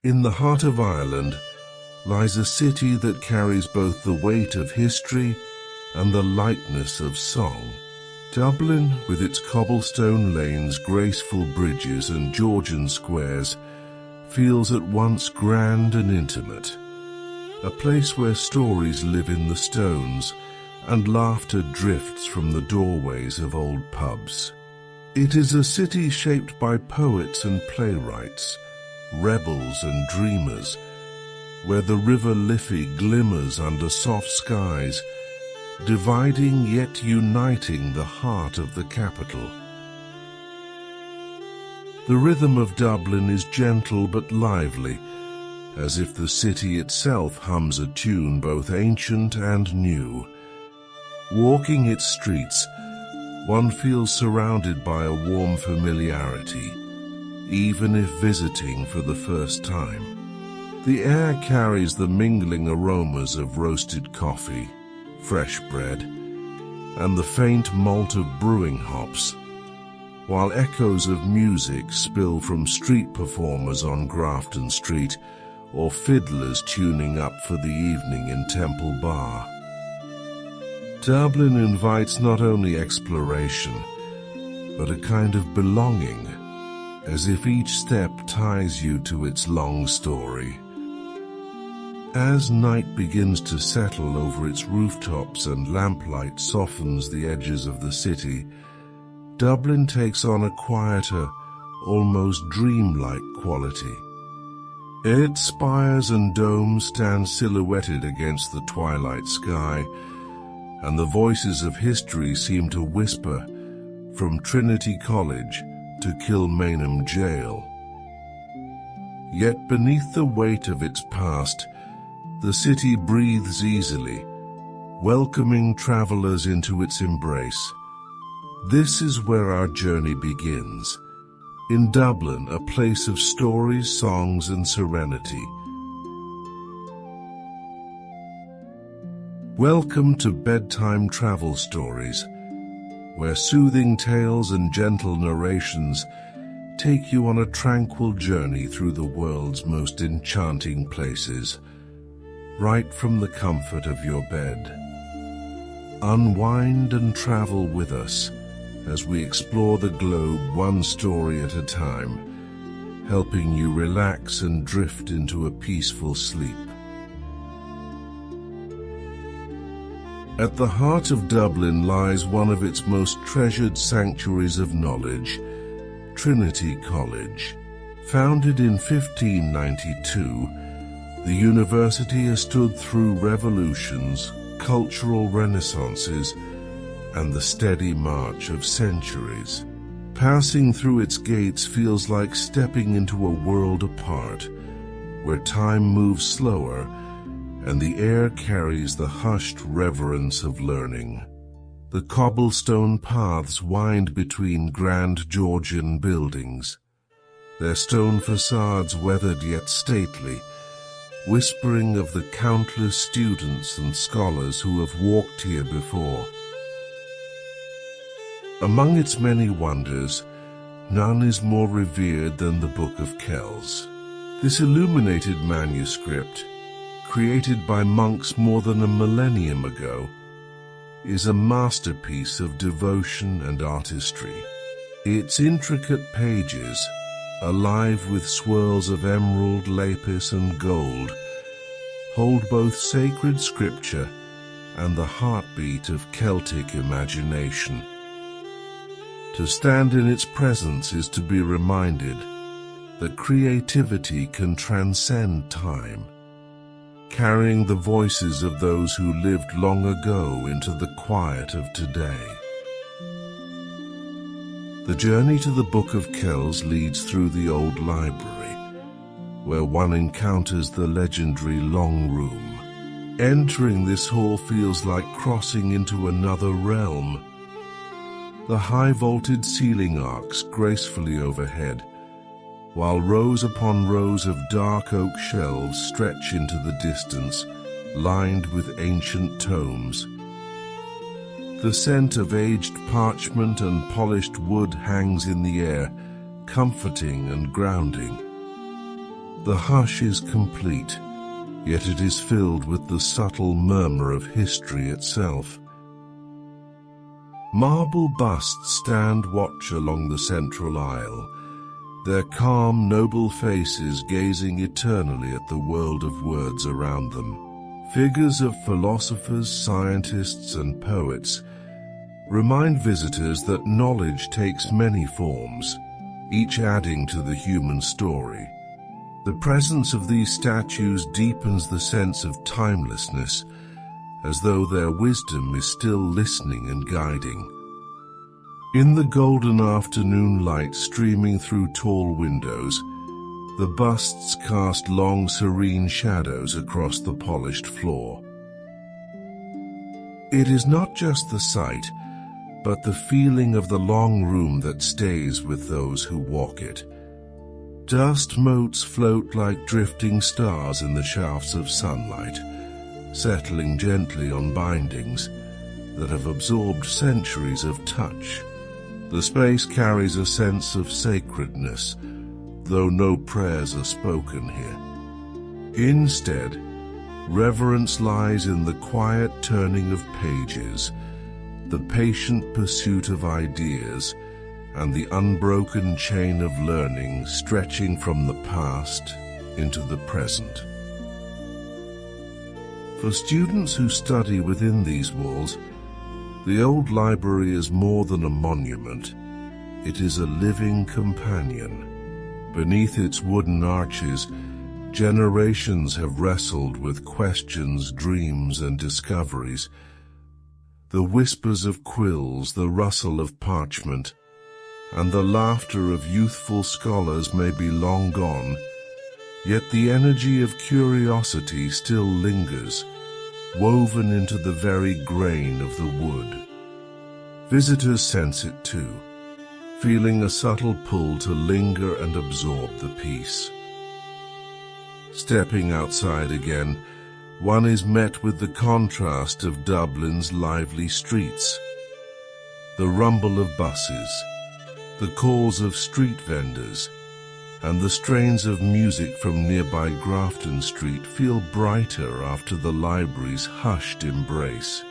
In the heart of Ireland lies a city that carries both the weight of history and the lightness of song. Dublin, with its cobblestone lanes, graceful bridges and Georgian squares, feels at once grand and intimate. A place where stories live in the stones and laughter drifts from the doorways of old pubs. It is a city shaped by poets and playwrights, rebels and dreamers, where the River Liffey glimmers under soft skies, dividing yet uniting the heart of the capital. The rhythm of Dublin is gentle but lively, as if the city itself hums a tune both ancient and new. Walking its streets, one feels surrounded by a warm familiarity, even if visiting for the first time. The air carries the mingling aromas of roasted coffee, fresh bread, and the faint malt of brewing hops, while echoes of music spill from street performers on Grafton Street or fiddlers tuning up for the evening in Temple Bar. Dublin invites not only exploration, but a kind of belonging, as if each step ties you to its long story. As night begins to settle over its rooftops and lamplight softens the edges of the city, Dublin takes on a quieter, almost dreamlike quality. Its spires and domes stand silhouetted against the twilight sky, and the voices of history seem to whisper from Trinity College to Kilmainham Jail. Yet beneath the weight of its past, the city breathes easily, welcoming travelers into its embrace. This is where our journey begins, in Dublin, a place of stories, songs, and serenity. Welcome to Bedtime Travel Stories, where soothing tales and gentle narrations take you on a tranquil journey through the world's most enchanting places, right from the comfort of your bed. Unwind and travel with us as we explore the globe one story at a time, helping you relax and drift into a peaceful sleep. At the heart of Dublin lies one of its most treasured sanctuaries of knowledge, Trinity College. Founded in 1592, the university has stood through revolutions, cultural renaissances, and the steady march of centuries. Passing through its gates feels like stepping into a world apart, where time moves slower and the air carries the hushed reverence of learning. The cobblestone paths wind between grand Georgian buildings, their stone facades weathered yet stately, whispering of the countless students and scholars who have walked here before. Among its many wonders, none is more revered than the Book of Kells. This illuminated manuscript, created by monks more than a millennium ago, is a masterpiece of devotion and artistry. Its intricate pages, alive with swirls of emerald, lapis, and gold, hold both sacred scripture and the heartbeat of Celtic imagination. To stand in its presence is to be reminded that creativity can transcend time, carrying the voices of those who lived long ago into the quiet of today. The journey to the Book of Kells leads through the old library, where one encounters the legendary Long Room. Entering this hall feels like crossing into another realm. The high-vaulted ceiling arcs gracefully overhead, while rows upon rows of dark oak shelves stretch into the distance, lined with ancient tomes. The scent of aged parchment and polished wood hangs in the air, comforting and grounding. The hush is complete, yet it is filled with the subtle murmur of history itself. Marble busts stand watch along the central aisle, their calm, noble faces gazing eternally at the world of words around them. Figures of philosophers, scientists, and poets remind visitors that knowledge takes many forms, each adding to the human story. The presence of these statues deepens the sense of timelessness, as though their wisdom is still listening and guiding. In the golden afternoon light streaming through tall windows, the busts cast long, serene shadows across the polished floor. It is not just the sight, but the feeling of the long room that stays with those who walk it. Dust motes float like drifting stars in the shafts of sunlight, settling gently on bindings that have absorbed centuries of touch. The space carries a sense of sacredness, though no prayers are spoken here. Instead, reverence lies in the quiet turning of pages, the patient pursuit of ideas, and the unbroken chain of learning stretching from the past into the present. For students who study within these walls, the old library is more than a monument. It is a living companion. Beneath its wooden arches, generations have wrestled with questions, dreams, and discoveries. The whispers of quills, the rustle of parchment, and the laughter of youthful scholars may be long gone, yet the energy of curiosity still lingers, woven into the very grain of the wood. Visitors sense it too, feeling a subtle pull to linger and absorb the peace. Stepping outside again, one is met with the contrast of Dublin's lively streets. The rumble of buses, the calls of street vendors, and the strains of music from nearby Grafton Street feel brighter after the library's hushed embrace.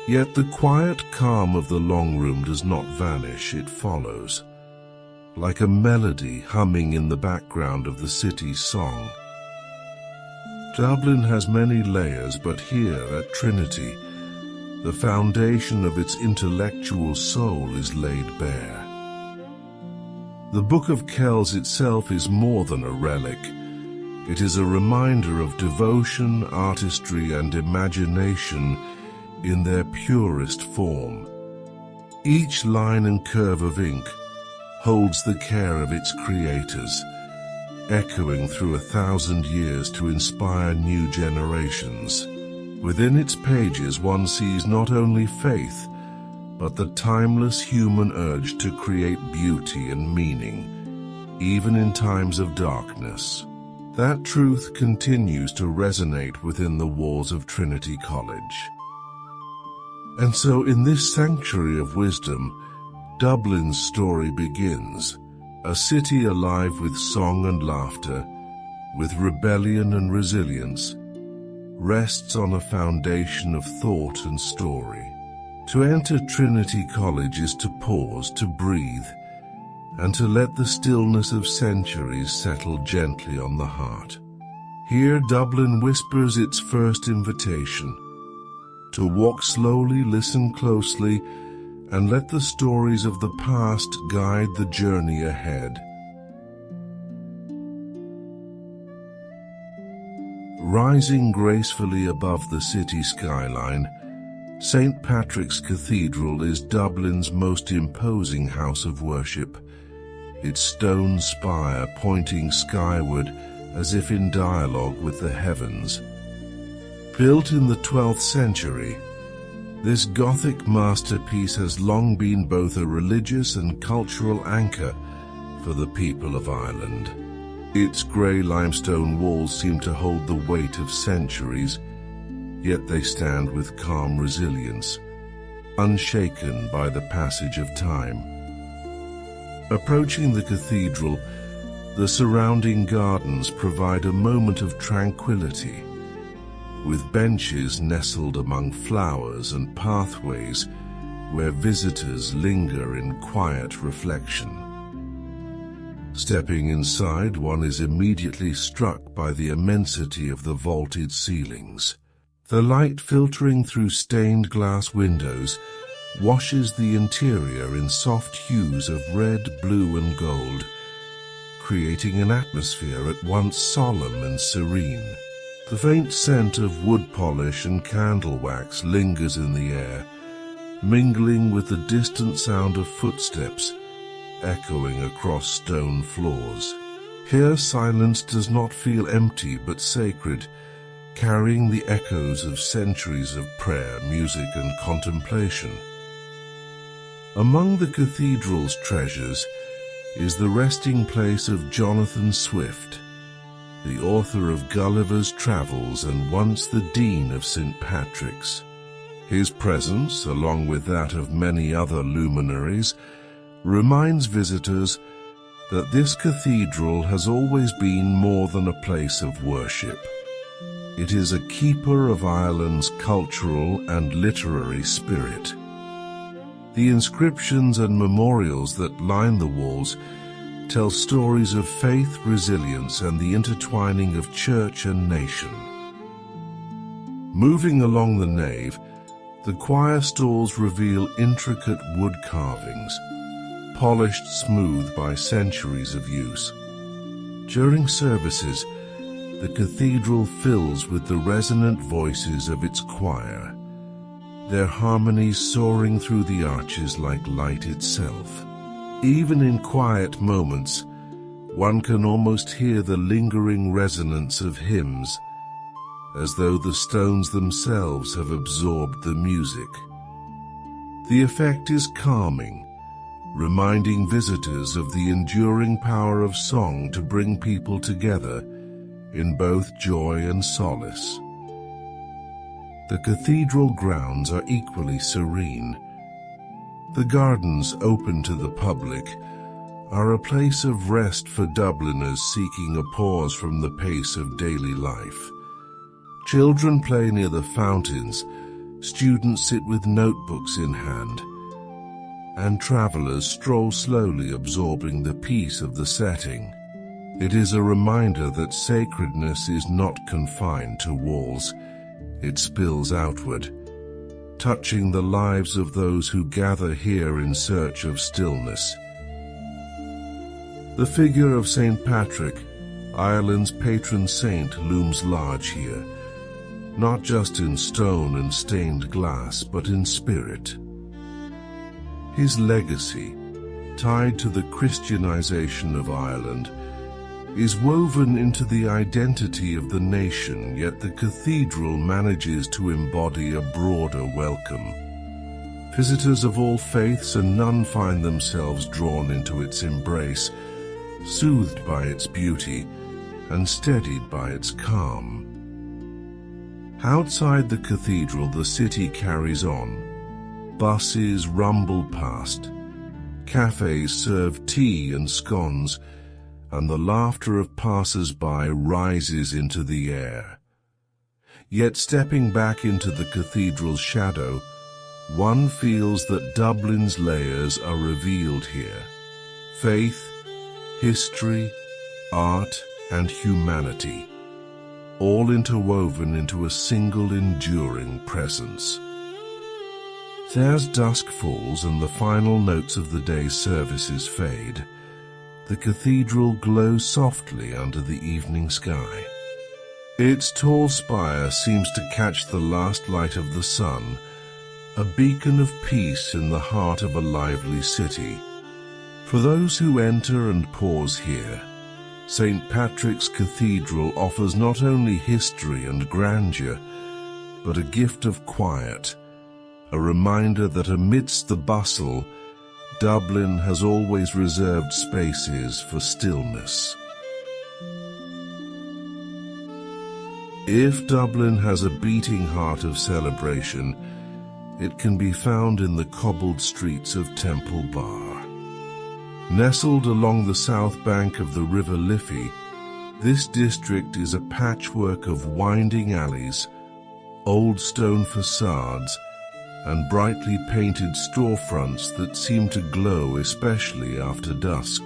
Yet the quiet calm of the long room does not vanish, it follows, like a melody humming in the background of the city's song. Dublin has many layers, but here at Trinity, the foundation of its intellectual soul is laid bare. The Book of Kells itself is more than a relic. It is a reminder of devotion, artistry, and imagination in their purest form. Each line and curve of ink holds the care of its creators, echoing through 1,000 years to inspire new generations. Within its pages one sees not only faith, but the timeless human urge to create beauty and meaning, even in times of darkness. That truth continues to resonate within the walls of Trinity College. And so in this sanctuary of wisdom, Dublin's story begins, a city alive with song and laughter, with rebellion and resilience, rests on a foundation of thought and story. To enter Trinity College is to pause, to breathe, and to let the stillness of centuries settle gently on the heart. Here Dublin whispers its first invitation, to walk slowly, listen closely, and let the stories of the past guide the journey ahead. Rising gracefully above the city skyline, St. Patrick's Cathedral is Dublin's most imposing house of worship, its stone spire pointing skyward as if in dialogue with the heavens. Built in the 12th century, this Gothic masterpiece has long been both a religious and cultural anchor for the people of Ireland. Its grey limestone walls seem to hold the weight of centuries, yet they stand with calm resilience, unshaken by the passage of time. Approaching the cathedral, The surrounding gardens provide a moment of tranquility, with benches nestled among flowers and pathways where visitors linger in quiet reflection. Stepping inside, one is immediately struck by the immensity of the vaulted ceilings. The light filtering through stained glass windows washes the interior in soft hues of red, blue, and gold, creating an atmosphere at once solemn and serene. The faint scent of wood polish and candle wax lingers in the air, mingling with the distant sound of footsteps echoing across stone floors. Here silence does not feel empty but sacred, carrying the echoes of centuries of prayer, music, and contemplation. Among the cathedral's treasures is the resting place of Jonathan Swift, the author of Gulliver's Travels and once the Dean of St. Patrick's. His presence, along with that of many other luminaries, reminds visitors that this cathedral has always been more than a place of worship. It is a keeper of Ireland's cultural and literary spirit. The inscriptions and memorials that line the walls tell stories of faith, resilience, and the intertwining of church and nation. Moving along the nave, the choir stalls reveal intricate wood carvings, polished smooth by centuries of use. During services, the cathedral fills with the resonant voices of its choir, their harmonies soaring through the arches like light itself. Even in quiet moments, one can almost hear the lingering resonance of hymns, as though the stones themselves have absorbed the music. The effect is calming, reminding visitors of the enduring power of song to bring people together in both joy and solace. The cathedral grounds are equally serene. The gardens, open to the public, are a place of rest for Dubliners seeking a pause from the pace of daily life. Children play near the fountains, students sit with notebooks in hand, and travelers stroll slowly, absorbing the peace of the setting. It is a reminder that sacredness is not confined to walls. It spills outward, touching the lives of those who gather here in search of stillness. The figure of St. Patrick, Ireland's patron saint, looms large here, not just in stone and stained glass, but in spirit. His legacy, tied to the Christianization of Ireland, is woven into the identity of the nation, yet the cathedral manages to embody a broader welcome. Visitors of all faiths and none find themselves drawn into its embrace, soothed by its beauty and steadied by its calm. Outside the cathedral, the city carries on. Buses rumble past, cafes serve tea and scones, and the laughter of passers-by rises into the air. Yet stepping back into the cathedral's shadow, one feels that Dublin's layers are revealed here. Faith, history, art, and humanity, all interwoven into a single enduring presence. As dusk falls and the final notes of the day's services fade, the cathedral glows softly under the evening sky. Its tall spire seems to catch the last light of the sun, a beacon of peace in the heart of a lively city. For those who enter and pause here, St. Patrick's Cathedral offers not only history and grandeur, but a gift of quiet, a reminder that amidst the bustle, Dublin has always reserved spaces for stillness. If Dublin has a beating heart of celebration, it can be found in the cobbled streets of Temple Bar. Nestled along the south bank of the River Liffey, this district is a patchwork of winding alleys, old stone facades, and brightly painted storefronts that seem to glow especially after dusk.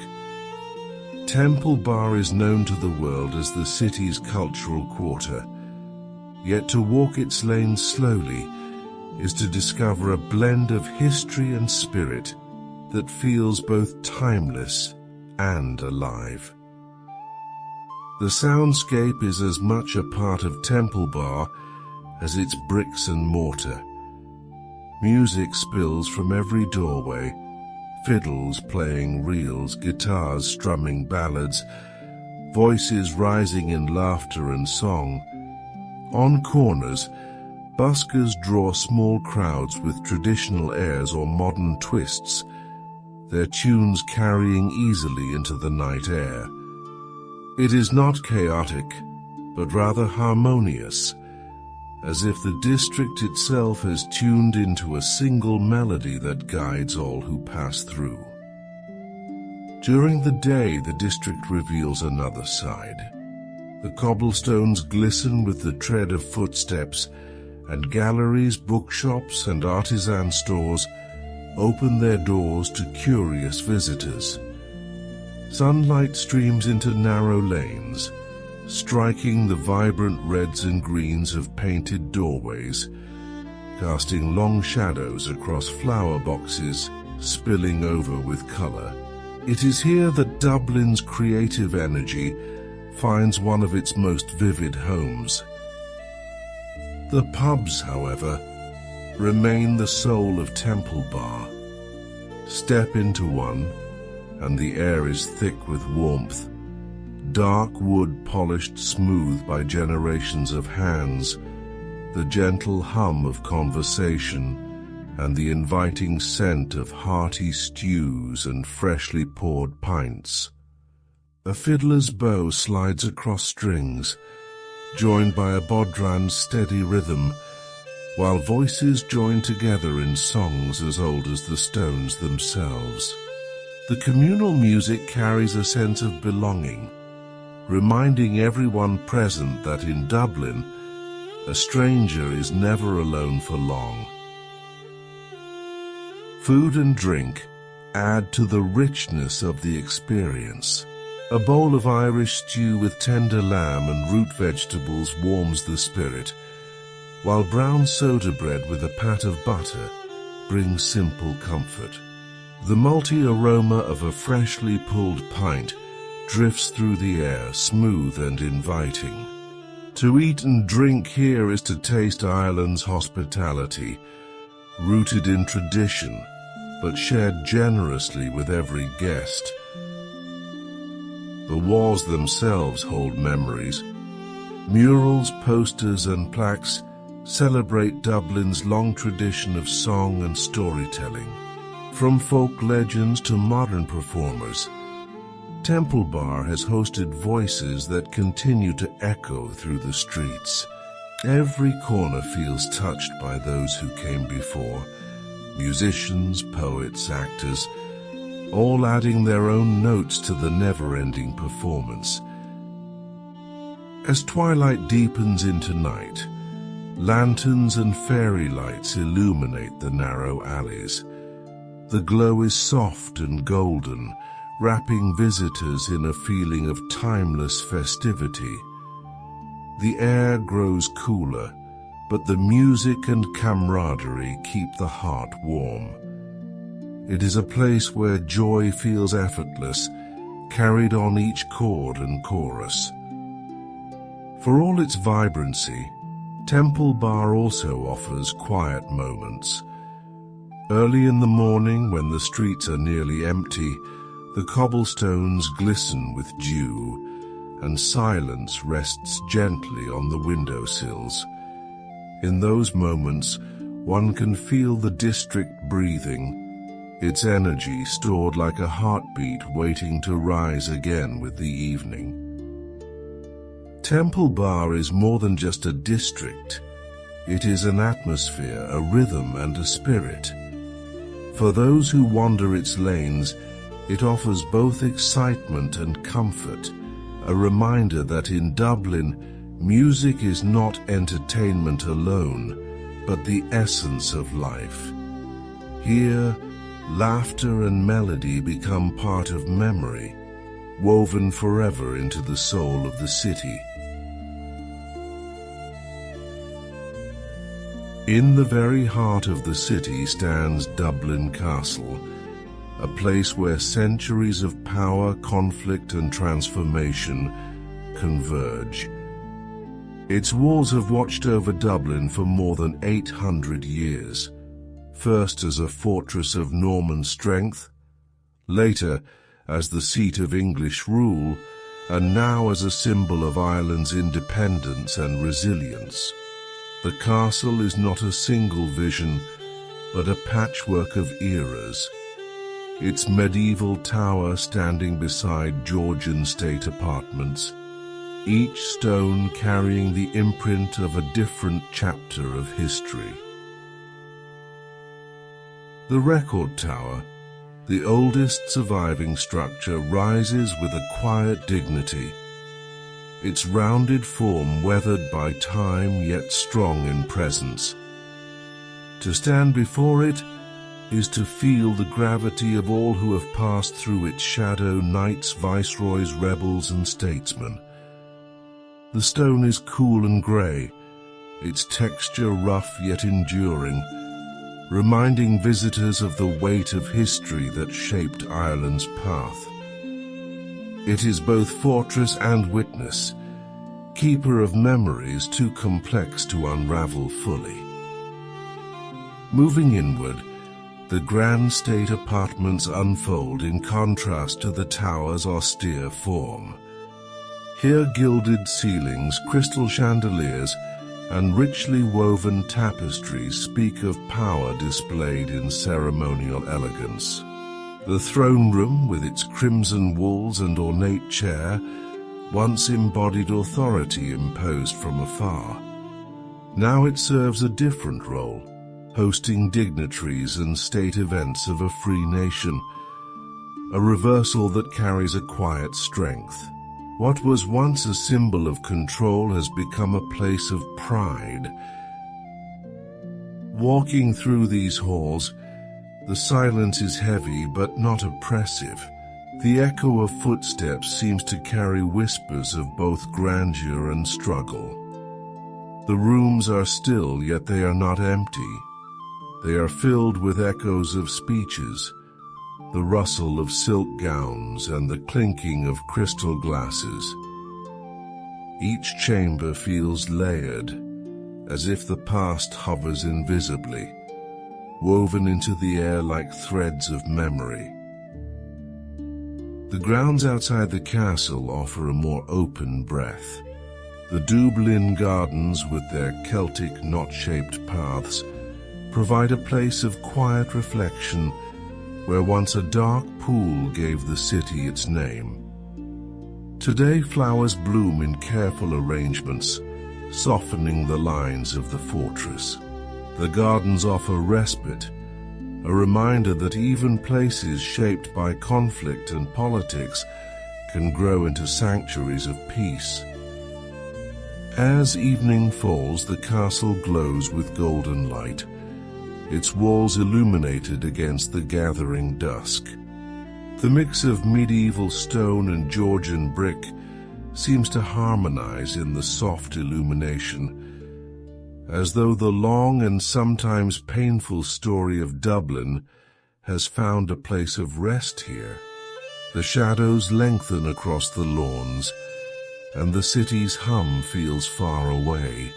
Temple Bar is known to the world as the city's cultural quarter, yet to walk its lanes slowly is to discover a blend of history and spirit that feels both timeless and alive. The soundscape is as much a part of Temple Bar as its bricks and mortar. Music spills from every doorway, fiddles playing reels, guitars strumming ballads, voices rising in laughter and song. On corners, buskers draw small crowds with traditional airs or modern twists, their tunes carrying easily into the night air. It is not chaotic, but rather harmonious, as if the district itself has tuned into a single melody that guides all who pass through. During the day, the district reveals another side. The cobblestones glisten with the tread of footsteps, and galleries, bookshops, and artisan stores open their doors to curious visitors. Sunlight streams into narrow lanes, striking the vibrant reds and greens of painted doorways, casting long shadows across flower boxes, spilling over with color. It is here that Dublin's creative energy finds one of its most vivid homes. The pubs, however, remain the soul of Temple Bar. Step into one, and the air is thick with warmth. Dark wood polished smooth by generations of hands, the gentle hum of conversation, and the inviting scent of hearty stews and freshly poured pints. A fiddler's bow slides across strings, joined by a bodhran's steady rhythm, while voices join together in songs as old as the stones themselves. The communal music carries a sense of belonging, reminding everyone present that in Dublin, a stranger is never alone for long. Food and drink add to the richness of the experience. A bowl of Irish stew with tender lamb and root vegetables warms the spirit, while brown soda bread with a pat of butter brings simple comfort. The malty aroma of a freshly pulled pint drifts through the air, smooth and inviting. To eat and drink here is to taste Ireland's hospitality, rooted in tradition, but shared generously with every guest. The walls themselves hold memories. Murals, posters, and plaques celebrate Dublin's long tradition of song and storytelling. From folk legends to modern performers, Temple Bar has hosted voices that continue to echo through the streets. Every corner feels touched by those who came before, musicians, poets, actors, all adding their own notes to the never-ending performance. As twilight deepens into night, lanterns and fairy lights illuminate the narrow alleys. The glow is soft and golden, wrapping visitors in a feeling of timeless festivity. The air grows cooler, but the music and camaraderie keep the heart warm. It is a place where joy feels effortless, carried on each chord and chorus. For all its vibrancy, Temple Bar also offers quiet moments. Early in the morning, when the streets are nearly empty, the cobblestones glisten with dew, and silence rests gently on the windowsills. In those moments, one can feel the district breathing, its energy stored like a heartbeat waiting to rise again with the evening. Temple Bar is more than just a district. It is an atmosphere, a rhythm, and a spirit. For those who wander its lanes, It offers both excitement and comfort, a reminder that in Dublin, music is not entertainment alone, but the essence of life. Here, laughter and melody become part of memory, woven forever into the soul of the city. In the very heart of the city stands Dublin Castle, a place where centuries of power, conflict, and transformation converge. Its walls have watched over Dublin for more than 800 years, first as a fortress of Norman strength, later as the seat of English rule, and now as a symbol of Ireland's independence and resilience. The castle is not a single vision, but a patchwork of eras. Its medieval tower standing beside Georgian state apartments, each stone carrying the imprint of a different chapter of history. The Record Tower, the oldest surviving structure, rises with a quiet dignity, its rounded form weathered by time yet strong in presence. To stand before it is to feel the gravity of all who have passed through its shadow, knights, viceroys, rebels, and statesmen. The stone is cool and grey, its texture rough yet enduring, reminding visitors of the weight of history that shaped Ireland's path. It is both fortress and witness, keeper of memories too complex to unravel fully. Moving inward, the grand state apartments unfold in contrast to the tower's austere form. Here gilded ceilings, crystal chandeliers, and richly woven tapestries speak of power displayed in ceremonial elegance. The throne room, with its crimson walls and ornate chair, once embodied authority imposed from afar. Now it serves a different role, hosting dignitaries and state events of a free nation, a reversal that carries a quiet strength. What was once a symbol of control has become a place of pride. Walking through these halls, the silence is heavy but not oppressive. The echo of footsteps seems to carry whispers of both grandeur and struggle. The rooms are still, yet they are not empty. They are filled with echoes of speeches, the rustle of silk gowns and the clinking of crystal glasses. Each chamber feels layered, as if the past hovers invisibly, woven into the air like threads of memory. The grounds outside the castle offer a more open breath. The Dublin gardens, with their Celtic knot-shaped paths, provide a place of quiet reflection where once a dark pool gave the city its name. Today flowers bloom in careful arrangements, softening the lines of the fortress. The gardens offer respite, a reminder that even places shaped by conflict and politics can grow into sanctuaries of peace. As evening falls, the castle glows with golden light, its walls illuminated against the gathering dusk. The mix of medieval stone and Georgian brick seems to harmonize in the soft illumination, as though the long and sometimes painful story of Dublin has found a place of rest here. The shadows lengthen across the lawns, and the city's hum feels far away,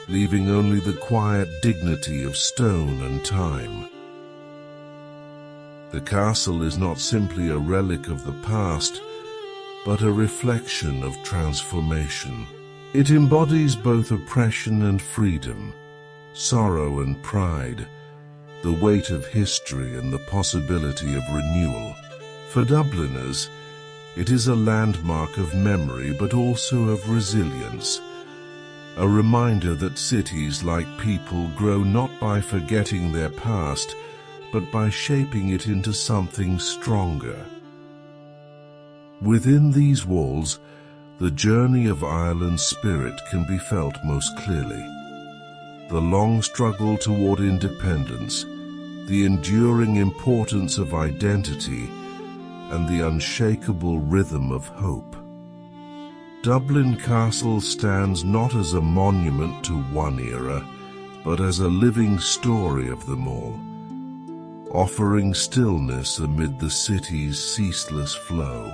leaving only the quiet dignity of stone and time. The castle is not simply a relic of the past, but a reflection of transformation. It embodies both oppression and freedom, sorrow and pride, the weight of history and the possibility of renewal. For Dubliners, it is a landmark of memory but also of resilience, a reminder that cities, like people, grow not by forgetting their past, but by shaping it into something stronger. Within these walls, the journey of Ireland's spirit can be felt most clearly. The long struggle toward independence, the enduring importance of identity, and the unshakable rhythm of hope. Dublin Castle stands not as a monument to one era, but as a living story of them all, offering stillness amid the city's ceaseless flow.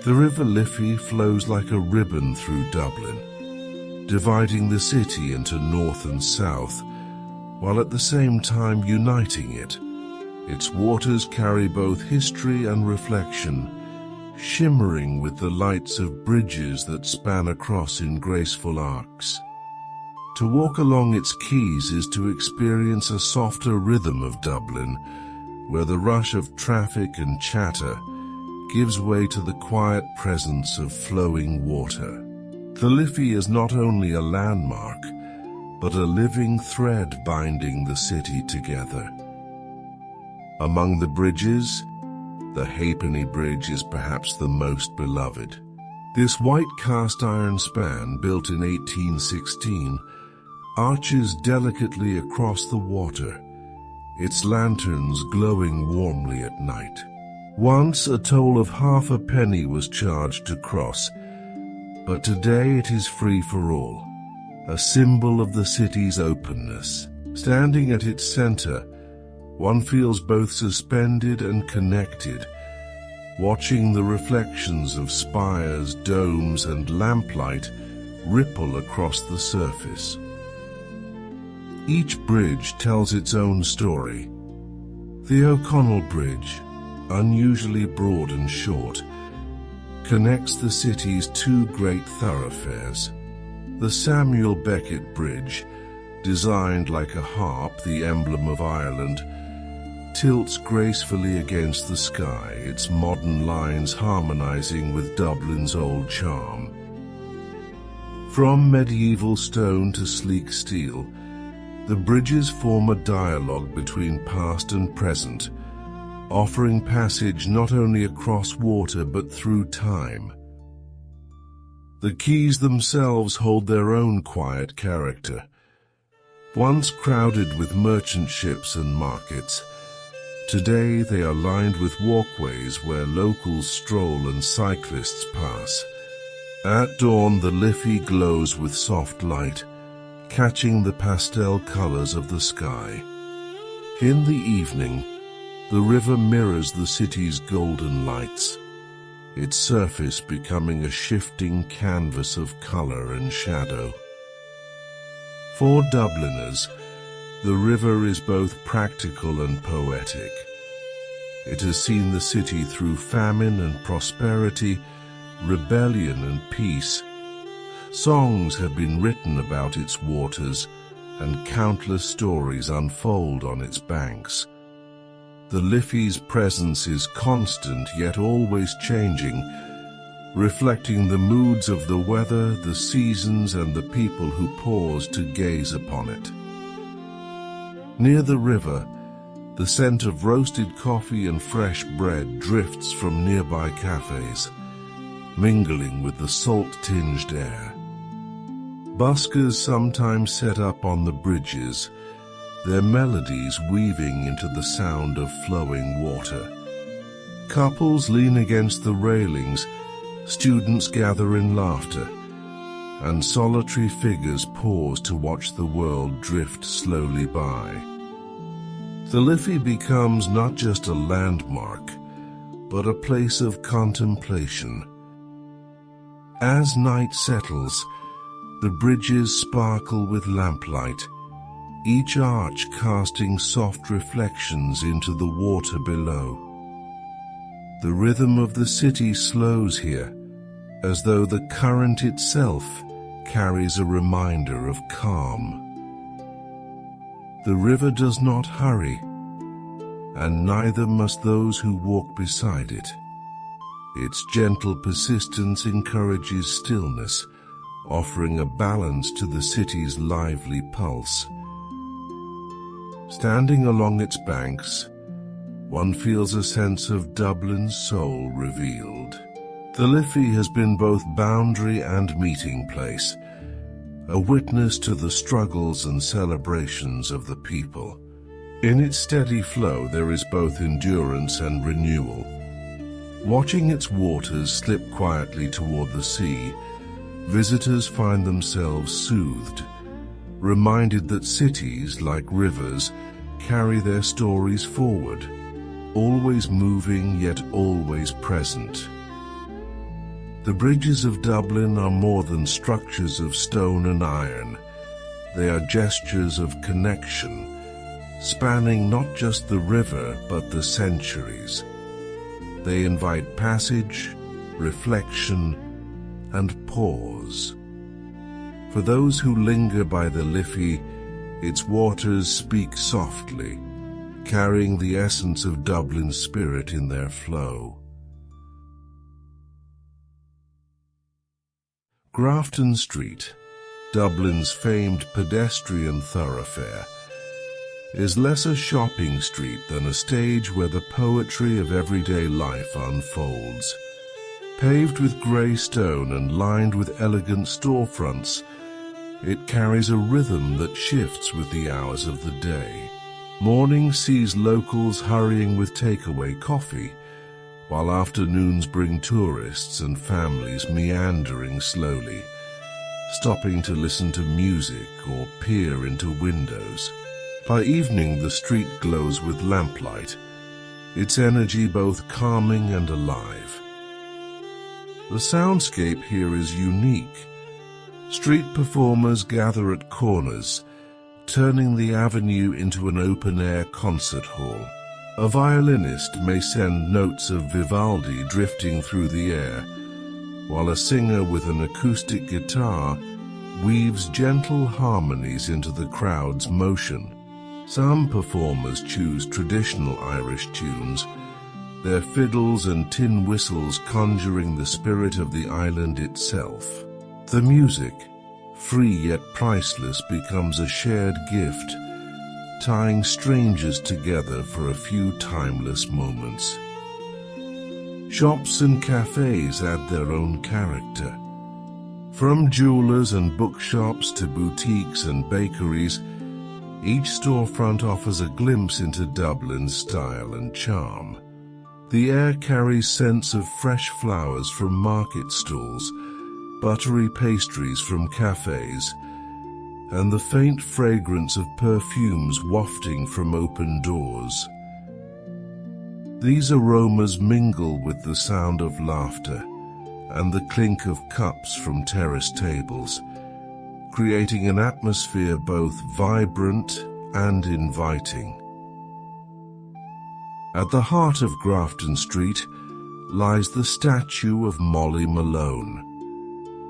The River Liffey flows like a ribbon through Dublin, dividing the city into north and south, while at the same time uniting it. Its waters carry both history and reflection, shimmering with the lights of bridges that span across in graceful arcs. To walk along its quays is to experience a softer rhythm of Dublin, where the rush of traffic and chatter gives way to the quiet presence of flowing water. The Liffey is not only a landmark, but a living thread binding the city together. Among the bridges, the Halfpenny Bridge is perhaps the most beloved. This white cast-iron span, built in 1816, arches delicately across the water, its lanterns glowing warmly at night. Once a toll of half a penny was charged to cross, but today it is free for all, a symbol of the city's openness. Standing at its center, one feels both suspended and connected, watching the reflections of spires, domes, and lamplight ripple across the surface. Each bridge tells its own story. The O'Connell Bridge, unusually broad and short, connects the city's two great thoroughfares. The Samuel Beckett Bridge, designed like a harp, the emblem of Ireland, tilts gracefully against the sky, its modern lines harmonizing with Dublin's old charm. From medieval stone to sleek steel, the bridges form a dialogue between past and present, offering passage not only across water but through time. The quays themselves hold their own quiet character. Once crowded with merchant ships and markets, today they are lined with walkways where locals stroll and cyclists pass. At dawn, the Liffey glows with soft light, catching the pastel colors of the sky. In the evening, the river mirrors the city's golden lights, its surface becoming a shifting canvas of color and shadow. For Dubliners, the river is both practical and poetic. It has seen the city through famine and prosperity, rebellion and peace. Songs have been written about its waters, and countless stories unfold on its banks. The Liffey's presence is constant yet always changing, reflecting the moods of the weather, the seasons, and the people who pause to gaze upon it. Near the river, the scent of roasted coffee and fresh bread drifts from nearby cafes, mingling with the salt-tinged air. Buskers sometimes set up on the bridges, their melodies weaving into the sound of flowing water. Couples lean against the railings, students gather in laughter, and solitary figures pause to watch the world drift slowly by. The Liffey becomes not just a landmark, but a place of contemplation. As night settles, the bridges sparkle with lamplight, each arch casting soft reflections into the water below. The rhythm of the city slows here, as though the current itself carries a reminder of calm. The river does not hurry, and neither must those who walk beside it. Its gentle persistence encourages stillness, offering a balance to the city's lively pulse. Standing along its banks, one feels a sense of Dublin's soul revealed. The Liffey has been both boundary and meeting place, a witness to the struggles and celebrations of the people. In its steady flow there is both endurance and renewal. Watching its waters slip quietly toward the sea, visitors find themselves soothed, reminded that cities, like rivers, carry their stories forward, always moving yet always present. The bridges of Dublin are more than structures of stone and iron. They are gestures of connection, spanning not just the river but the centuries. They invite passage, reflection, and pause. For those who linger by the Liffey, its waters speak softly, carrying the essence of Dublin's spirit in their flow. Grafton Street, Dublin's famed pedestrian thoroughfare, is less a shopping street than a stage where the poetry of everyday life unfolds. Paved with grey stone and lined with elegant storefronts, it carries a rhythm that shifts with the hours of the day. Morning sees locals hurrying with takeaway coffee, while afternoons bring tourists and families meandering slowly, stopping to listen to music or peer into windows. By evening, the street glows with lamplight, its energy both calming and alive. The soundscape here is unique. Street performers gather at corners, turning the avenue into an open-air concert hall. A violinist may send notes of Vivaldi drifting through the air, while a singer with an acoustic guitar weaves gentle harmonies into the crowd's motion. Some performers choose traditional Irish tunes, their fiddles and tin whistles conjuring the spirit of the island itself. The music, free yet priceless, becomes a shared gift, tying strangers together for a few timeless moments. Shops and cafes add their own character. From jewelers and bookshops to boutiques and bakeries, each storefront offers a glimpse into Dublin's style and charm. The air carries scents of fresh flowers from market stalls, buttery pastries from cafes, and the faint fragrance of perfumes wafting from open doors. These aromas mingle with the sound of laughter and the clink of cups from terrace tables, creating an atmosphere both vibrant and inviting. At the heart of Grafton Street lies the statue of Molly Malone,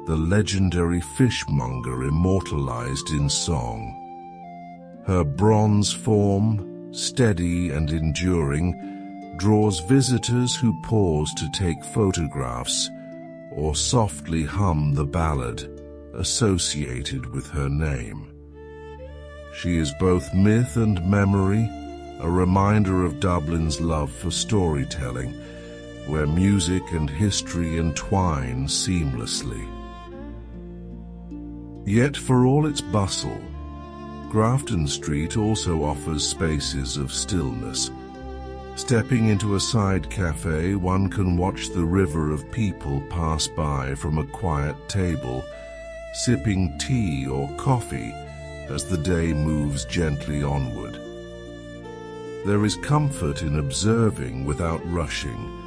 the legendary fishmonger immortalized in song. Her bronze form, steady and enduring, draws visitors who pause to take photographs or softly hum the ballad associated with her name. She is both myth and memory, a reminder of Dublin's love for storytelling, where music and history entwine seamlessly. Yet for all its bustle, Grafton Street also offers spaces of stillness. Stepping into a side cafe, one can watch the river of people pass by from a quiet table, sipping tea or coffee as the day moves gently onward. There is comfort in observing without rushing,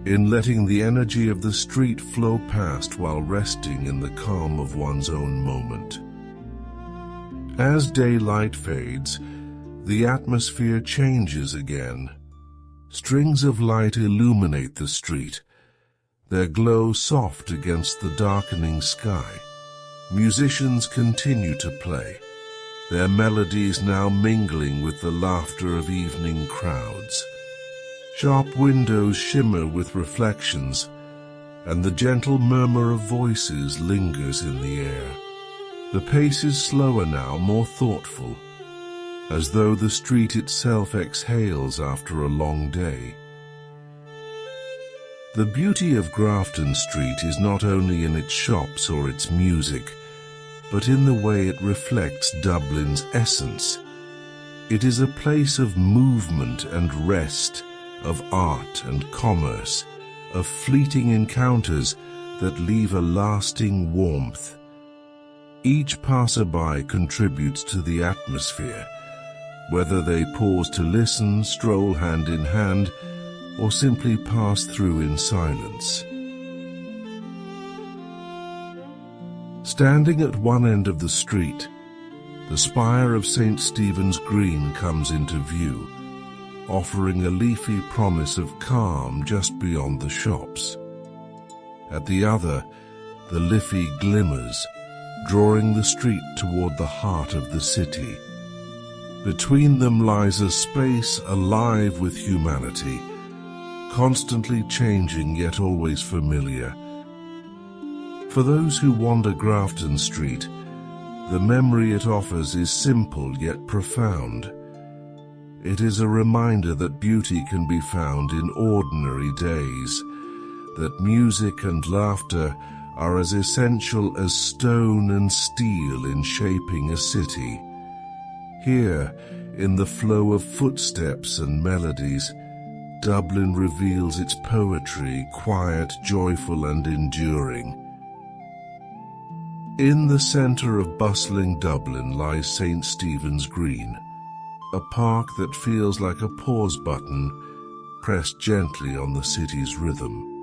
in letting the energy of the street flow past while resting in the calm of one's own moment. As daylight fades, the atmosphere changes again. Strings of light illuminate the street, their glow soft against the darkening sky. Musicians continue to play, their melodies now mingling with the laughter of evening crowds. Shop windows shimmer with reflections, and the gentle murmur of voices lingers in the air. The pace is slower now, more thoughtful. as though the street itself exhales after a long day. The beauty of Grafton Street is not only in its shops or its music, but in the way it reflects Dublin's essence. It is a place of movement and rest, of art and commerce, of fleeting encounters that leave a lasting warmth. Each passerby contributes to the atmosphere, whether they pause to listen, stroll hand in hand, or simply pass through in silence. Standing at one end of the street, the spire of St. Stephen's Green comes into view, offering a leafy promise of calm just beyond the shops. At the other, the Liffey glimmers, drawing the street toward the heart of the city. Between them lies a space alive with humanity, constantly changing yet always familiar. For those who wander Grafton Street, the memory it offers is simple yet profound. It is a reminder that beauty can be found in ordinary days, that music and laughter are as essential as stone and steel in shaping a city. Here, in the flow of footsteps and melodies, Dublin reveals its poetry, quiet, joyful, and enduring. In the centre of bustling Dublin lies St. Stephen's Green, a park that feels like a pause button pressed gently on the city's rhythm.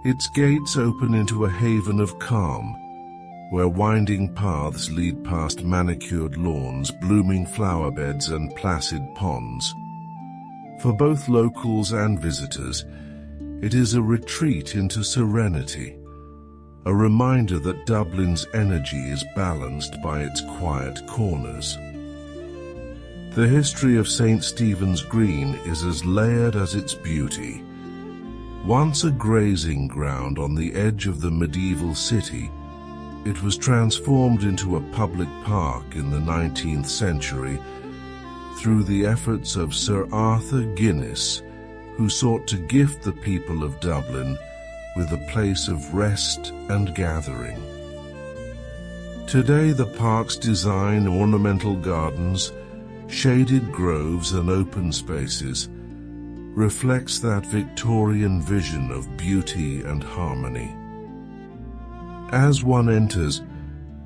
Its gates open into a haven of calm, where winding paths lead past manicured lawns, blooming flower beds, and placid ponds. For both locals and visitors, it is a retreat into serenity, a reminder that Dublin's energy is balanced by its quiet corners. The history of St. Stephen's Green is as layered as its beauty. Once a grazing ground on the edge of the medieval city, it was transformed into a public park in the 19th century through the efforts of Sir Arthur Guinness, who sought to gift the people of Dublin with a place of rest and gathering. Today, the park's design, ornamental gardens, shaded groves, and open spaces reflects that Victorian vision of beauty and harmony. As one enters,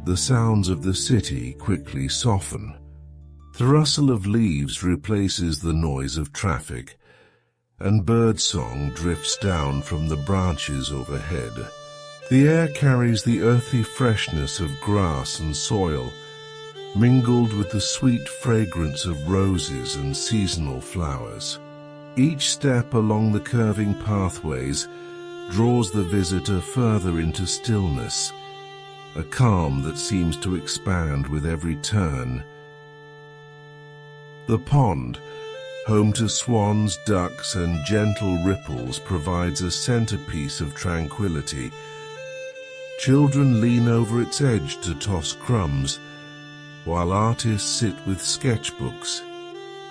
the sounds of the city quickly soften. The rustle of leaves replaces the noise of traffic, and birdsong drifts down from the branches overhead. The air carries the earthy freshness of grass and soil, mingled with the sweet fragrance of roses and seasonal flowers. Each step along the curving pathways draws the visitor further into stillness, a calm that seems to expand with every turn. The pond, home to swans, ducks, and gentle ripples, provides a centerpiece of tranquility. Children lean over its edge to toss crumbs, while artists sit with sketchbooks,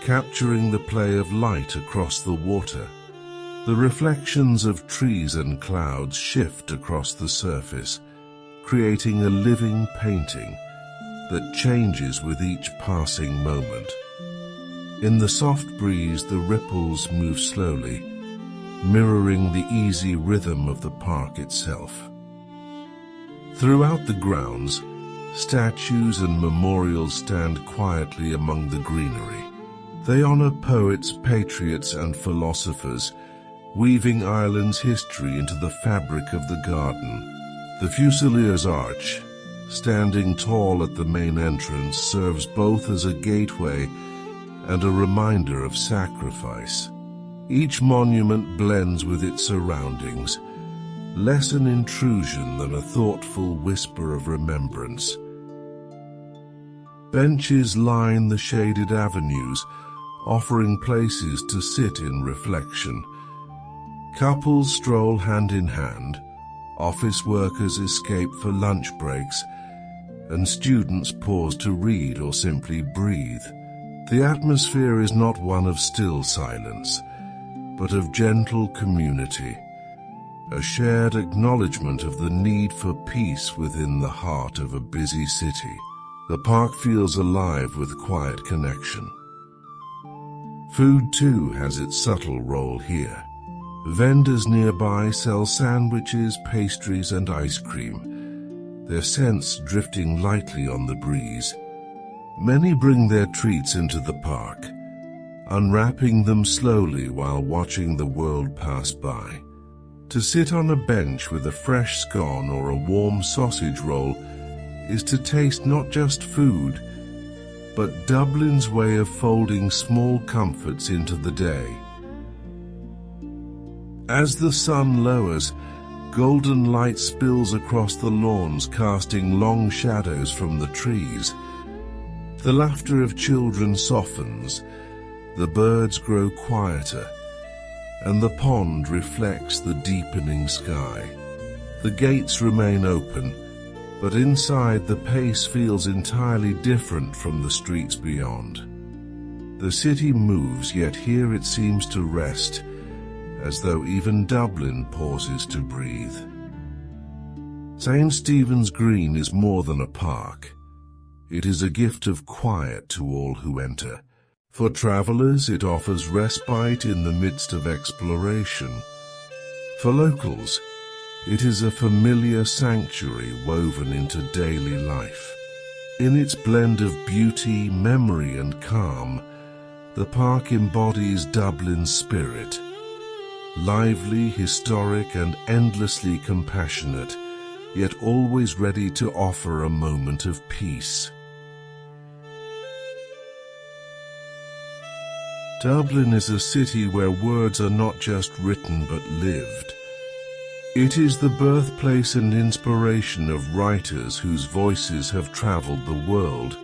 capturing the play of light across the water. The reflections of trees and clouds shift across the surface, creating a living painting that changes with each passing moment. In the soft breeze, the ripples move slowly, mirroring the easy rhythm of the park itself. Throughout the grounds, statues and memorials stand quietly among the greenery. They honor poets, patriots, and philosophers, weaving Ireland's history into the fabric of the garden. The Fusilier's Arch, standing tall at the main entrance, serves both as a gateway and a reminder of sacrifice. Each monument blends with its surroundings, less an intrusion than a thoughtful whisper of remembrance. Benches line the shaded avenues, offering places to sit in reflection. Couples stroll hand in hand, office workers escape for lunch breaks, and students pause to read or simply breathe. The atmosphere is not one of still silence, but of gentle community, a shared acknowledgement of the need for peace within the heart of a busy city. The park feels alive with quiet connection. Food too has its subtle role here. Vendors nearby sell sandwiches, pastries, and ice cream, their scents drifting lightly on the breeze. Many bring their treats into the park, unwrapping them slowly while watching the world pass by. To sit on a bench with a fresh scone or a warm sausage roll is to taste not just food, but Dublin's way of folding small comforts into the day. As the sun lowers, golden light spills across the lawns, casting long shadows from the trees. The laughter of children softens, the birds grow quieter, and the pond reflects the deepening sky. The gates remain open, but inside the pace feels entirely different from the streets beyond. The city moves, yet here it seems to rest, as though even Dublin pauses to breathe. St. Stephen's Green is more than a park. It is a gift of quiet to all who enter. For travelers, it offers respite in the midst of exploration. For locals, it is a familiar sanctuary woven into daily life. In its blend of beauty, memory, and calm, the park embodies Dublin's spirit. Lively, historic, and endlessly compassionate, yet always ready to offer a moment of peace. Dublin is a city where words are not just written but lived. It is the birthplace and inspiration of writers whose voices have traveled the world.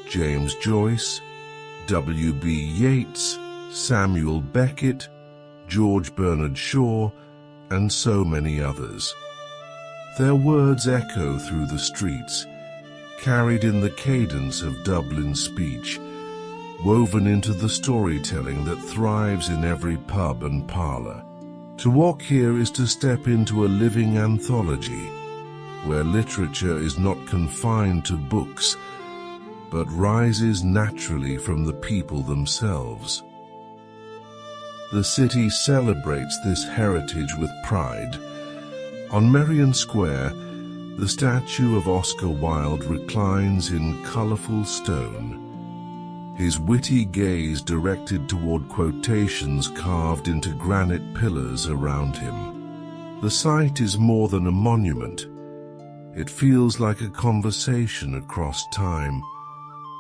James Joyce, W.B. Yeats, Samuel Beckett, George Bernard Shaw, and so many others. Their words echo through the streets, carried in the cadence of Dublin speech, woven into the storytelling that thrives in every pub and parlour. To walk here is to step into a living anthology, where literature is not confined to books, but rises naturally from the people themselves. The city celebrates this heritage with pride. On Merrion Square, the statue of Oscar Wilde reclines in colourful stone, his witty gaze directed toward quotations carved into granite pillars around him. The site is more than a monument. It feels like a conversation across time,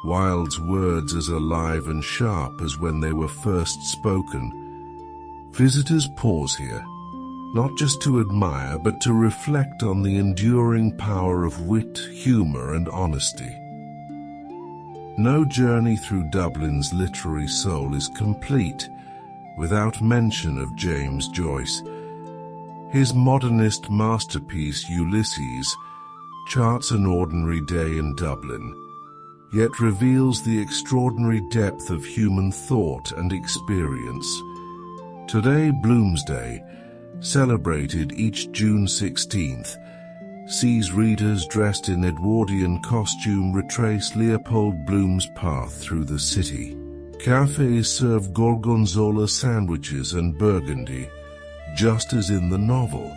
Wilde's words as alive and sharp as when they were first spoken. Visitors pause here, not just to admire, but to reflect on the enduring power of wit, humour, and honesty. No journey through Dublin's literary soul is complete without mention of James Joyce. His modernist masterpiece, Ulysses, charts an ordinary day in Dublin, yet reveals the extraordinary depth of human thought and experience. Today, Bloomsday, celebrated each June 16th, sees readers dressed in Edwardian costume retrace Leopold Bloom's path through the city. Cafes serve gorgonzola sandwiches and burgundy, just as in the novel,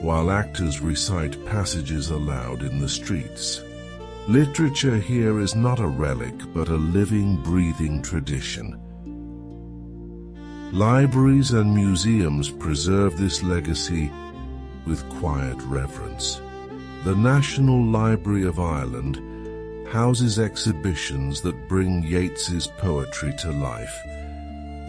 while actors recite passages aloud in the streets. Literature here is not a relic, but a living, breathing tradition. Libraries and museums preserve this legacy with quiet reverence. The National Library of Ireland houses exhibitions that bring Yeats's poetry to life,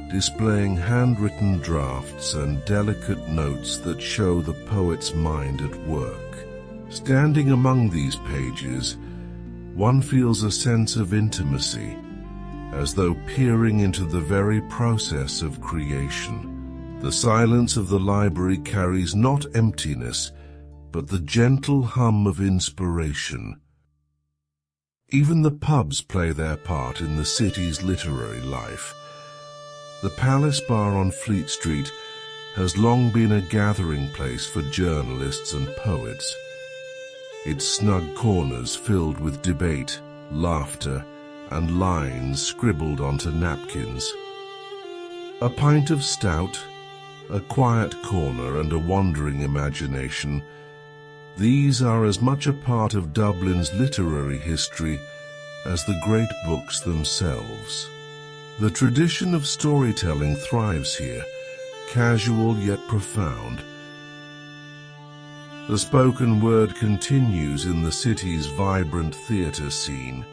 displaying handwritten drafts and delicate notes that show the poet's mind at work. Standing among these pages, one feels a sense of intimacy, as though peering into the very process of creation. The silence of the library carries not emptiness, but the gentle hum of inspiration, Even the pubs play their part in the city's literary life. The Palace Bar on Fleet Street has long been a gathering place for journalists and poets. Its snug corners filled with debate, laughter, and lines scribbled onto napkins. A pint of stout, a quiet corner, and a wandering imagination, these are as much a part of Dublin's literary history as the great books themselves. The tradition of storytelling thrives here, casual yet profound. The spoken word continues in the city's vibrant theatre scene.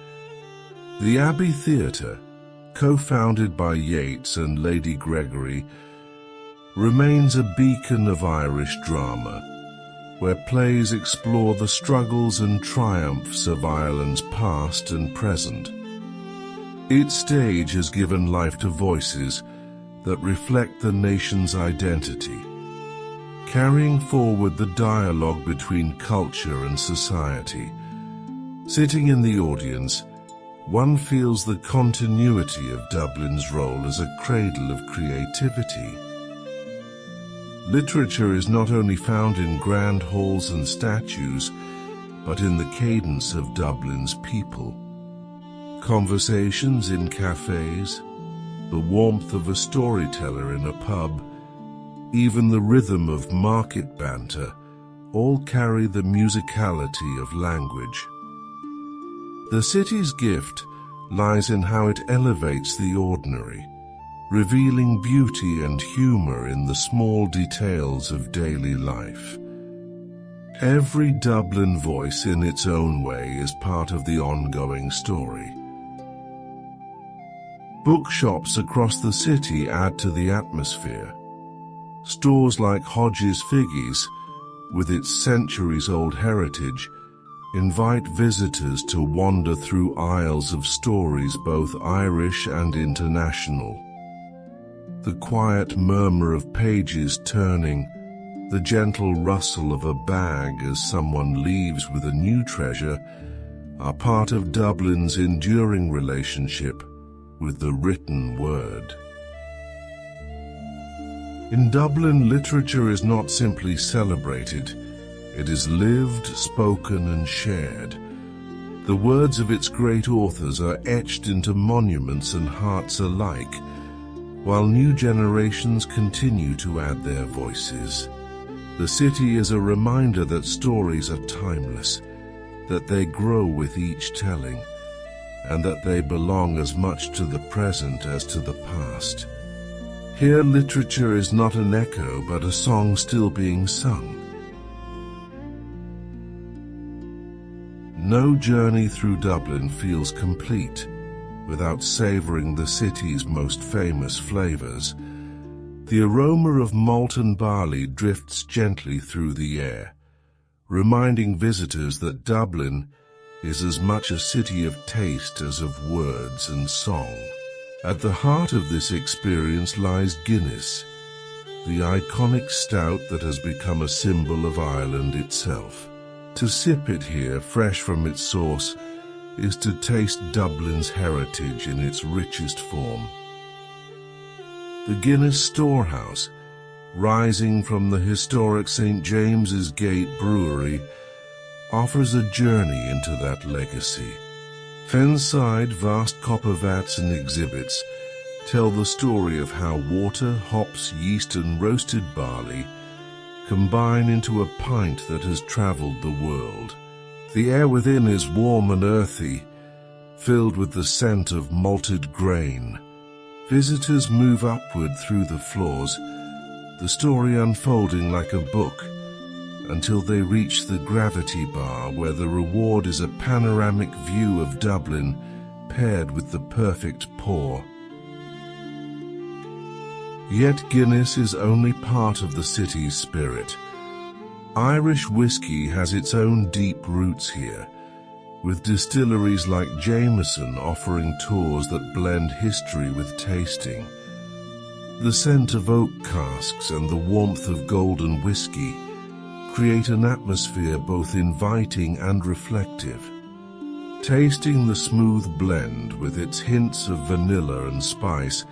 The Abbey Theatre, co-founded by Yeats and Lady Gregory, remains a beacon of Irish drama, where plays explore the struggles and triumphs of Ireland's past and present. Its stage has given life to voices that reflect the nation's identity, carrying forward the dialogue between culture and society. Sitting in the audience, one feels the continuity of Dublin's role as a cradle of creativity. Literature is not only found in grand halls and statues, but in the cadence of Dublin's people. Conversations in cafes, the warmth of a storyteller in a pub, even the rhythm of market banter, all carry the musicality of language. The city's gift lies in how it elevates the ordinary, revealing beauty and humor in the small details of daily life. Every Dublin voice in its own way is part of the ongoing story. Bookshops across the city add to the atmosphere. Stores like Hodges Figgies, with its centuries-old heritage, invite visitors to wander through aisles of stories both Irish and international. The quiet murmur of pages turning, the gentle rustle of a bag as someone leaves with a new treasure, are part of Dublin's enduring relationship with the written word. In Dublin, literature is not simply celebrated, it is lived, spoken, and shared. The words of its great authors are etched into monuments and hearts alike, while new generations continue to add their voices. The city is a reminder that stories are timeless, that they grow with each telling, and that they belong as much to the present as to the past. Here, literature is not an echo, but a song still being sung. No journey through Dublin feels complete without savoring the city's most famous flavors. The aroma of malt and barley drifts gently through the air, reminding visitors that Dublin is as much a city of taste as of words and song. At the heart of this experience lies Guinness, the iconic stout that has become a symbol of Ireland itself. To sip it here, fresh from its source, is to taste Dublin's heritage in its richest form. The Guinness Storehouse, rising from the historic St. James's Gate Brewery, offers a journey into that legacy. Fenside, vast copper vats and exhibits tell the story of how water, hops, yeast and roasted barley combine into a pint that has traveled the world. The air within is warm and earthy, filled with the scent of malted grain. Visitors move upward through the floors, the story unfolding like a book, until they reach the gravity bar, where the reward is a panoramic view of Dublin paired with the perfect pour. Yet Guinness is only part of the city's spirit. Irish whiskey has its own deep roots here, with distilleries like Jameson offering tours that blend history with tasting. The scent of oak casks and the warmth of golden whiskey create an atmosphere both inviting and reflective. Tasting the smooth blend with its hints of vanilla and spice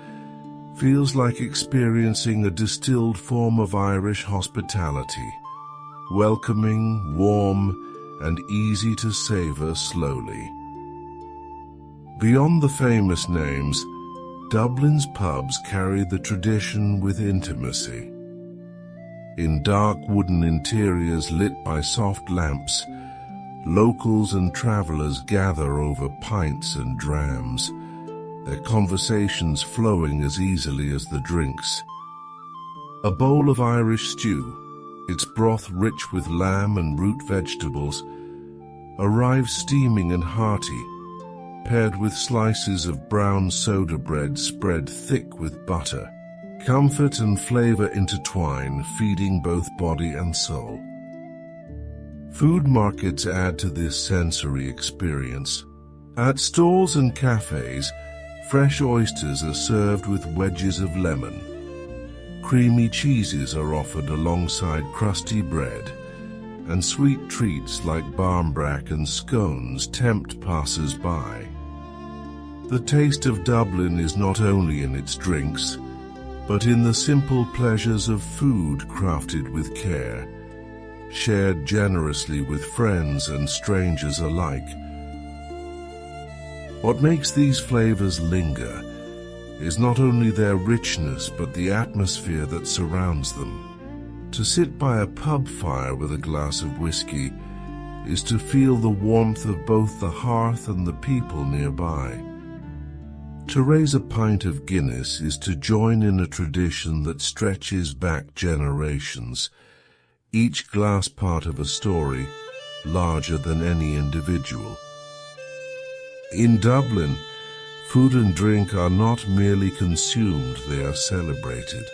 feels like experiencing a distilled form of Irish hospitality, welcoming, warm, and easy to savor slowly. Beyond the famous names, Dublin's pubs carry the tradition with intimacy. In dark wooden interiors lit by soft lamps, locals and travelers gather over pints and drams, their conversations flowing as easily as the drinks. A bowl of Irish stew, its broth rich with lamb and root vegetables, arrives steaming and hearty, paired with slices of brown soda bread spread thick with butter. Comfort and flavor intertwine, feeding both body and soul. Food markets add to this sensory experience. At stalls and cafes, fresh oysters are served with wedges of lemon. Creamy cheeses are offered alongside crusty bread, and sweet treats like barmbrack and scones tempt passers-by. The taste of Dublin is not only in its drinks, but in the simple pleasures of food crafted with care, shared generously with friends and strangers alike. What makes these flavors linger is not only their richness but the atmosphere that surrounds them. To sit by a pub fire with a glass of whiskey is to feel the warmth of both the hearth and the people nearby. To raise a pint of Guinness is to join in a tradition that stretches back generations, each glass part of a story larger than any individual. In Dublin, food and drink are not merely consumed, they are celebrated.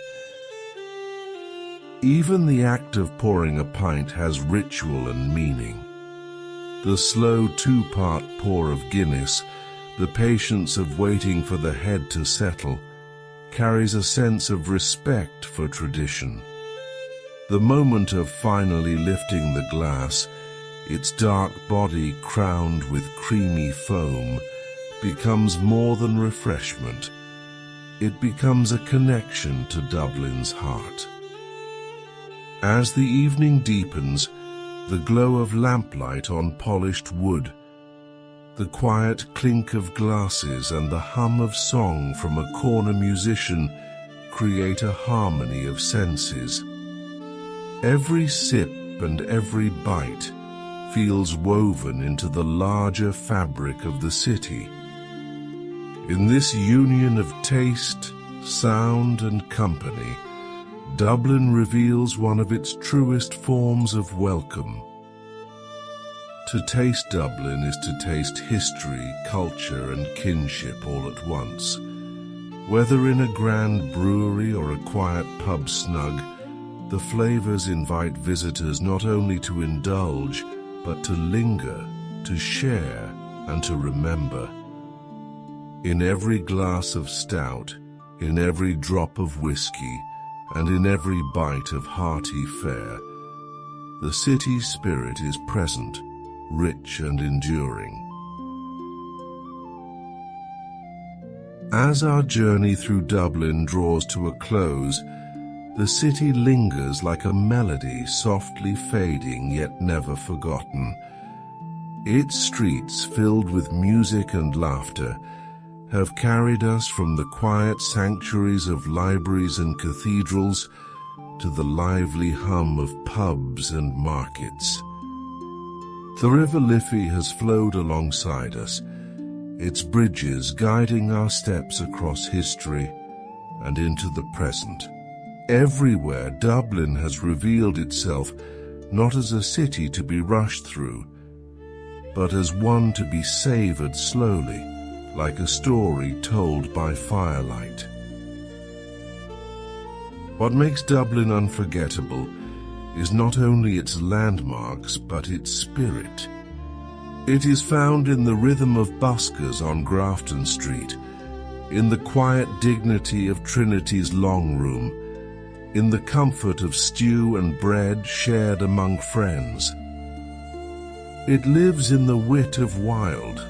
Even the act of pouring a pint has ritual and meaning. The slow two-part pour of Guinness, the patience of waiting for the head to settle, carries a sense of respect for tradition. The moment of finally lifting the glass, its dark body crowned with creamy foam, becomes more than refreshment. It becomes a connection to Dublin's heart. As the evening deepens, the glow of lamplight on polished wood, the quiet clink of glasses and the hum of song from a corner musician create a harmony of senses. Every sip and every bite feels woven into the larger fabric of the city. In this union of taste, sound, and company, Dublin reveals one of its truest forms of welcome. To taste Dublin is to taste history, culture, and kinship all at once. Whether in a grand brewery or a quiet pub snug, the flavors invite visitors not only to indulge, but to linger, to share, and to remember. In every glass of stout, in every drop of whiskey, and in every bite of hearty fare, the city's spirit is present, rich and enduring. As our journey through Dublin draws to a close, the city lingers like a melody softly fading yet never forgotten. Its streets, filled with music and laughter, have carried us from the quiet sanctuaries of libraries and cathedrals to the lively hum of pubs and markets. The River Liffey has flowed alongside us, its bridges guiding our steps across history and into the present. Everywhere, Dublin has revealed itself not as a city to be rushed through, but as one to be savored slowly, like a story told by firelight. What makes Dublin unforgettable is not only its landmarks, but its spirit. It is found in the rhythm of buskers on Grafton Street, in the quiet dignity of Trinity's long room, in the comfort of stew and bread shared among friends. It lives in the wit of Wilde,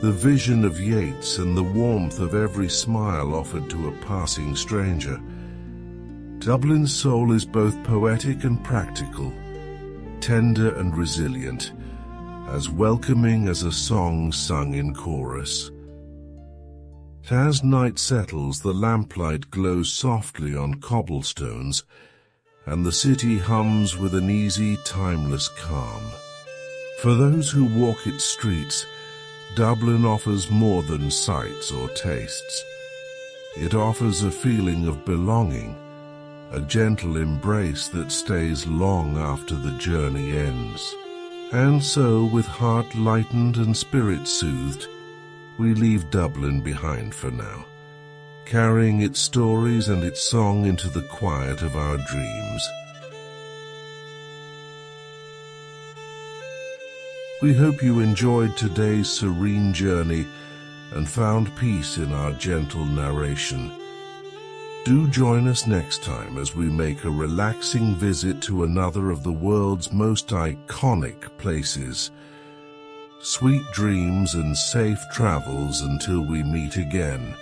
the vision of Yeats, and the warmth of every smile offered to a passing stranger. Dublin's soul is both poetic and practical, tender and resilient, as welcoming as a song sung in chorus. As night settles, the lamplight glows softly on cobblestones, and the city hums with an easy, timeless calm. For those who walk its streets, Dublin offers more than sights or tastes. It offers a feeling of belonging, a gentle embrace that stays long after the journey ends. And so, with heart lightened and spirit soothed, we leave Dublin behind for now, carrying its stories and its song into the quiet of our dreams. We hope you enjoyed today's serene journey and found peace in our gentle narration. Do join us next time as we make a relaxing visit to another of the world's most iconic places. Sweet dreams and safe travels until we meet again.